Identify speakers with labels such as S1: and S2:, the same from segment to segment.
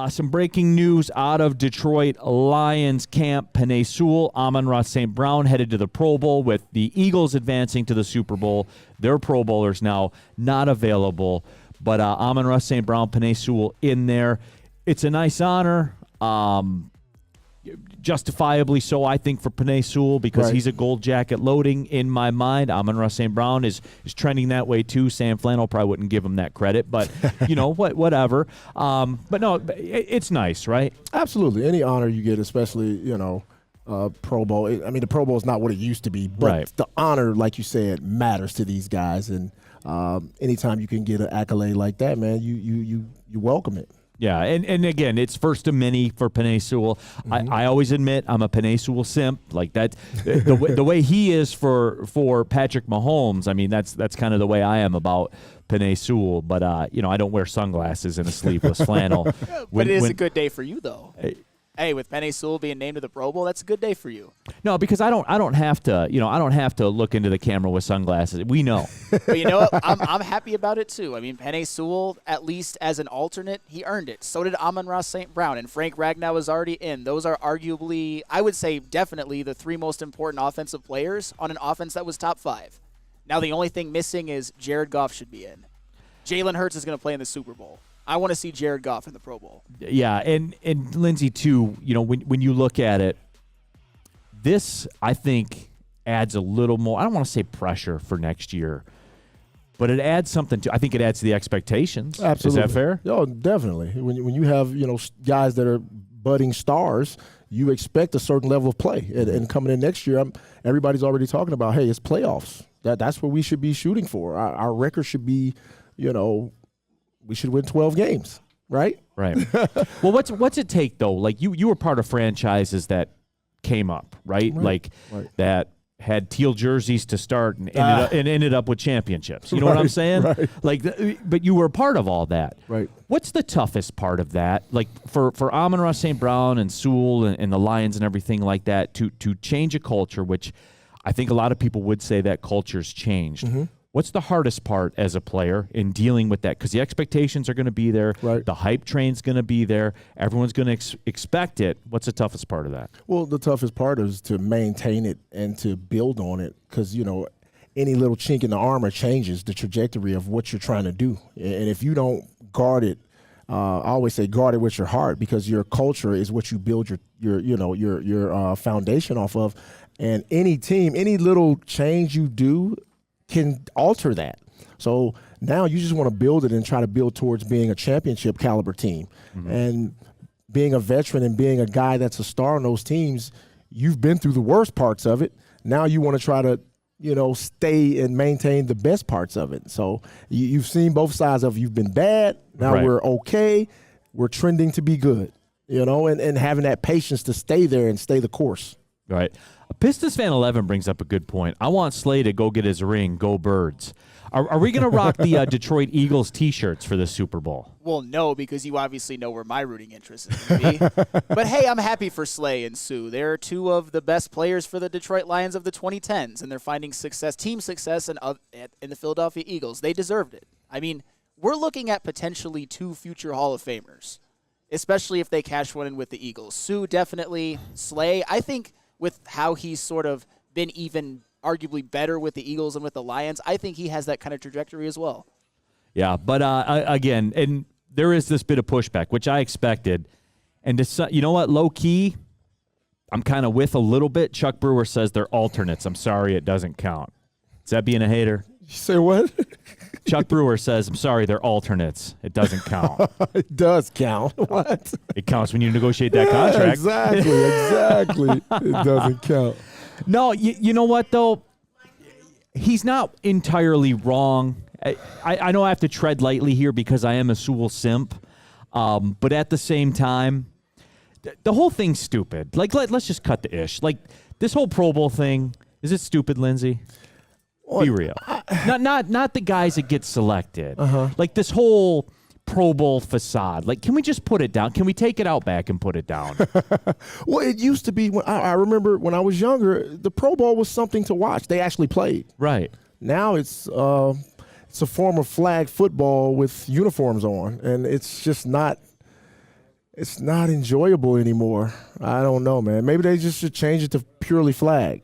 S1: Some breaking news out of Detroit Lions camp. Penei Sewell, Amon-Ra St. Brown headed to the Pro Bowl with the Eagles advancing to the Super Bowl. Their Pro Bowlers now not available. But Amon-Ra St. Brown, Penei Sewell in there. It's a nice honor. Justifiably so, I think, for Penei Sewell because he's a gold jacket loading in my mind. Amon-Ra St. Brown is trending that way too. Sam Flannel probably wouldn't give him that credit, but whatever. But no, it's nice, right?
S2: Absolutely. Any honor you get, especially, Pro Bowl. I mean, the Pro Bowl is not what it used to be, but the honor, like you said, matters to these guys. And anytime you can get an accolade like that, man, you welcome it.
S1: Yeah, and again, it's first of many for Penei Sewell. Mm-hmm. I always admit I'm a Penei Sewell simp. Like that, the way he is for Patrick Mahomes. I mean, that's kind of the way I am about Penei Sewell. But I don't wear sunglasses in a sleeveless flannel.
S3: But it is a good day for you, though. Hey, with Penei Sewell being named to the Pro Bowl, that's a good day for you.
S1: No, because I don't have to, I don't have to look into the camera with sunglasses. We know.
S3: But you know what? I'm happy about it too. I mean, Penei Sewell, at least as an alternate, he earned it. So did Amon-Ra St. Brown, and Frank Ragnow is already in. Those are arguably, I would say, definitely the three most important offensive players on an offense that was top 5. Now the only thing missing is Jared Goff should be in. Jalen Hurts is going to play in the Super Bowl. I want to see Jared Goff in the Pro Bowl.
S1: Yeah, and Lindsey, too, when you look at it, this, I think, adds a little more, I don't want to say pressure for next year, but it adds something to, I think it adds to the expectations.
S2: Absolutely.
S1: Is that fair?
S2: Oh, definitely. When you have, guys that are budding stars, you expect a certain level of play. And coming in next year, everybody's already talking about, hey, it's playoffs. That's what we should be shooting for. Our record should be, we should win 12 games, right?
S1: Right. Well, what's it take, though? Like, you were part of franchises that came up, right? Like, that had teal jerseys to start and ended up with championships. You know what I'm saying?
S2: Right.
S1: Like, but you were a part of all that.
S2: Right.
S1: What's the toughest part of that? Like, for Amon-Ra St. Brown and Sewell and the Lions and everything like that, to change a culture, which I think a lot of people would say that culture's changed. Mm-hmm. What's the hardest part as a player in dealing with that? Because the expectations are going to be there. Right. The hype train's going to be there. Everyone's going to expect it. What's the toughest part of that?
S2: Well, the toughest part is to maintain it and to build on it because, any little chink in the armor changes the trajectory of what you're trying to do. And if you don't guard it, I always say guard it with your heart because your culture is what you build your foundation off of. And any team, any little change you do can alter that. So now you just want to build it and try to build towards being a championship caliber team. Mm-hmm. And being a veteran and being a guy that's a star on those teams, you've been through the worst parts of it. Now you want to try to, stay and maintain the best parts of it. So you've seen both sides of you've been bad. Now we're okay. We're trending to be good, and having that patience to stay there and stay the course.
S1: Right. Pistons fan 11 brings up a good point. I want Slay to go get his ring. Go Birds. Are we going to rock the Detroit Eagles T-shirts for the Super Bowl?
S3: Well, no, because you obviously know where my rooting interest is going to be. But, hey, I'm happy for Slay and Sue. They're two of the best players for the Detroit Lions of the 2010s, and they're finding team success in the Philadelphia Eagles. They deserved it. I mean, we're looking at potentially 2 future Hall of Famers, especially if they cash one in with the Eagles. Sue, definitely. Slay, I think with how he's sort of been even arguably better with the Eagles and with the Lions, I think he has that kind of trajectory as well.
S1: Yeah, but again, and there is this bit of pushback, which I expected. And you know what, low-key, I'm kind of with a little bit. Chuck Brewer says they're alternates. I'm sorry, it doesn't count. Is that being a hater?
S2: You say what?
S1: Chuck Brewer says, I'm sorry, they're alternates. It doesn't count.
S2: It does count. What?
S1: It counts when you negotiate that contract.
S2: Exactly. It doesn't count.
S1: No, you know what, though? He's not entirely wrong. I know I have to tread lightly here because I am a Sewell simp. But at the same time, the whole thing's stupid. Like, let's just cut the ish. Like, this whole Pro Bowl thing, is it stupid, Lindsey? Be real. Not the guys that get selected. Uh-huh. Like this whole Pro Bowl facade. Like, can we just put it down? Can we take it out back and put it down?
S2: Well, it used to be. I remember when I was younger, the Pro Bowl was something to watch. They actually played.
S1: Right.
S2: Now it's a form of flag football with uniforms on, and it's just not. it's not enjoyable anymore. I don't know, man. Maybe they just should change it to purely flag.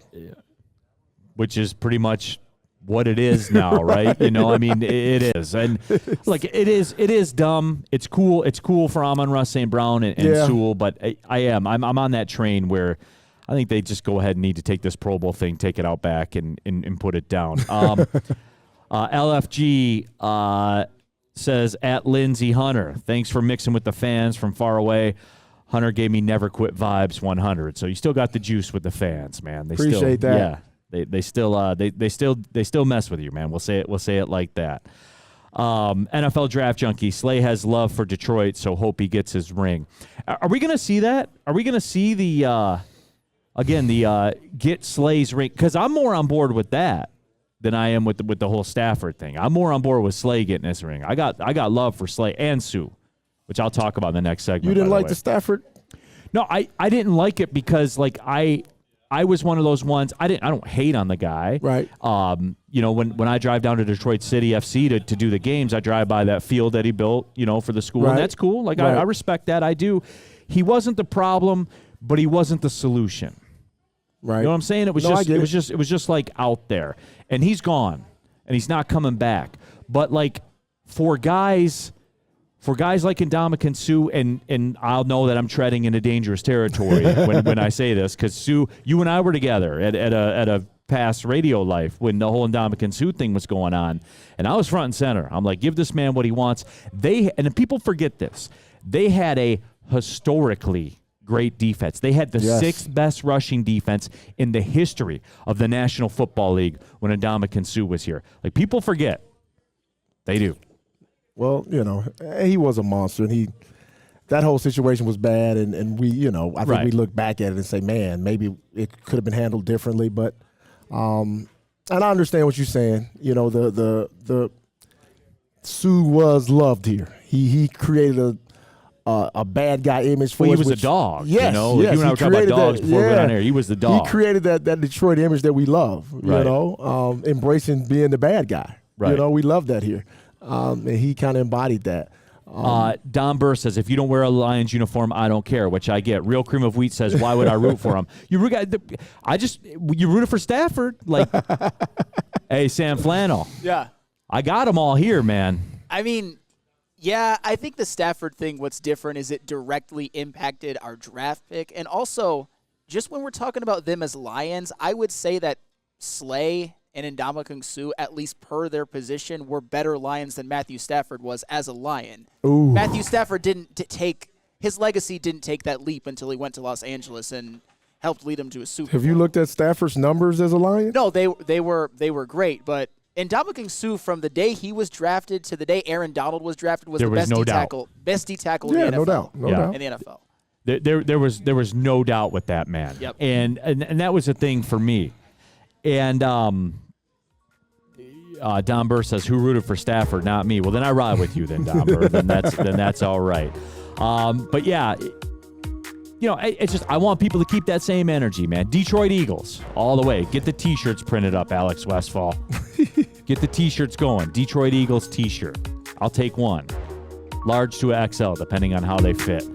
S1: Which is pretty much what it is now, right? You know, I mean, it is. And like it is dumb. It's cool. It's cool for Amon-Ra, St. Brown, and Sewell, but I'm on that train where I think they just go ahead and need to take this Pro Bowl thing, take it out back, and put it down. LFG says, at Lindsey Hunter, thanks for mixing with the fans from far away. Hunter gave me never quit vibes 100. So you still got the juice with the fans, man. They
S2: Appreciate
S1: still,
S2: that.
S1: Yeah. They still mess with you, man. We'll say it like that. NFL Draft Junkie, Slay has love for Detroit, so hope he gets his ring. Are we gonna see that? Are we gonna see the get Slay's ring? Because I'm more on board with that than I am with the whole Stafford thing. I'm more on board with Slay getting his ring. I got love for Slay and Sue, which I'll talk about in the next segment.
S2: You didn't like
S1: the
S2: the Stafford?
S1: No, I didn't like it because like I was one of those ones. I don't hate on the guy.
S2: Right.
S1: You know, when I drive down to Detroit City FC to do the games, I drive by that field that he built, you know, for the school.
S2: Right.
S1: And that's cool. Like
S2: Right.
S1: I respect that. I do. He wasn't the problem, but he wasn't the solution.
S2: Right.
S1: You know what I'm saying? It was just like out there. And he's gone. And he's not coming back. But like for guys like Ndamukong Suh, and I'll know that I'm treading into dangerous territory when I say this, because Sue, you and I were together at a past radio life when the whole Ndamukong Suh thing was going on, and I was front and center. I'm like, give this man what he wants. And people forget this. They had a historically great defense. They had the sixth best rushing defense in the history of the National Football League when Ndamukong Suh was here. Like, people forget. They do.
S2: Well, you know, he was a monster, and that whole situation was bad, and we, you know, I think we look back at it and say, man, maybe it could have been handled differently, but and I understand what you're saying. You know, the Sue was loved here. He created a bad guy image for us.
S1: He was a dog.
S2: Yes,
S1: you know,
S2: yes,
S1: you and I were talking about dogs before we went on here. He was the dog.
S2: He created that Detroit image that we love.
S1: Right.
S2: You know, embracing being the bad guy.
S1: Right.
S2: You know, we love that here. And he kind of embodied that.
S1: Don Burr says, if you don't wear a Lions uniform, I don't care, which I get. Real Cream of Wheat says, why would I root for him? You rooted for Stafford. Like, hey, Sam Flannel.
S3: Yeah.
S1: I got them all here, man.
S3: I mean, yeah, I think the Stafford thing, what's different is it directly impacted our draft pick. And also, just when we're talking about them as Lions, I would say that Slay and Ndamukong Suh, at least per their position, were better Lions than Matthew Stafford was as a Lion.
S2: Ooh.
S3: Matthew Stafford his legacy didn't take that leap until he went to Los Angeles and helped lead him to a Super Bowl.
S2: Have you looked at Stafford's numbers as a Lion?
S3: No, they were great, but Ndamukong Suh, from the day he was drafted to the day Aaron Donald was drafted, was best D tackle in the NFL.
S2: No doubt.
S3: In the NFL.
S1: There was no doubt with that man.
S3: Yep.
S1: And that was the thing for me. And Don Burr says, who rooted for Stafford? Not me. Well, then I ride with you then, Don Burr. then that's all right. But yeah, you know, it's just, I want people to keep that same energy, man. Detroit Eagles, all the way. Get the T-shirts printed up, Alex Westfall. Get the T-shirts going. Detroit Eagles T-shirt. I'll take one. Large to XL, depending on how they fit.